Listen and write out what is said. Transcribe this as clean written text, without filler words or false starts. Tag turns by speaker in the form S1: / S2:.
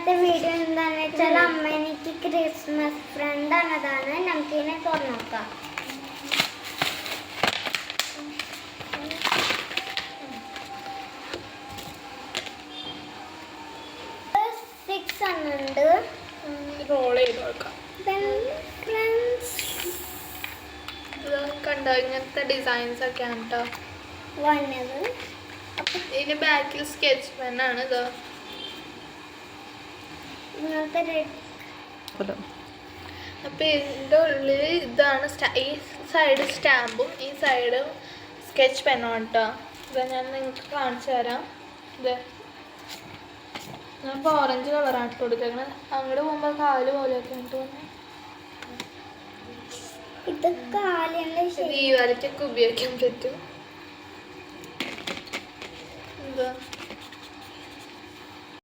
S1: ഇന്നത്തെ വീഡിയോ എന്താണെന്ന് വെച്ചാൽ അമ്മ എനിക്ക് ക്രിസ്മസ് ഫ്രണ്ട് ആണതാണ്. നമുക്കിതിനെ തുറന്നു നോക്കാം. ഉണ്ട്
S2: റോൾ ചെയ്ത് നോക്കാം. കണ്ടോ ഇങ്ങനത്തെ ഡിസൈൻസ് ഒക്കെയാണ് കേട്ടോ
S1: വന്നത്.
S2: ഇതിന്റെ ബാക്കിൽ സ്കെച്ച് പെന്നാണ് ഇത്. അപ്പൊ ഇതിന്റെ ഉള്ളിൽ ഇതാണ് ഈ സൈഡ് സ്റ്റാമ്പും ഈ സൈഡ് സ്കെച്ച് പെണ്ണും കേട്ടോ. ഇത് ഞാൻ നിങ്ങൾക്ക് കാണിച്ചു തരാം. ഇത് ഞാനിപ്പോൾ ഓറഞ്ച് കളറാണ് ഇട്ട് കൊടുക്കുന്നത്. അങ്ങോട്ട് പോകുമ്പോൾ കാല് പോലെയൊക്കെ തോന്നുന്നു.
S1: ഇത് കാലിന്റെ
S2: ഈ വരയ്ക്കൊക്കെ ഉപയോഗിക്കാൻ പറ്റും. എന്താ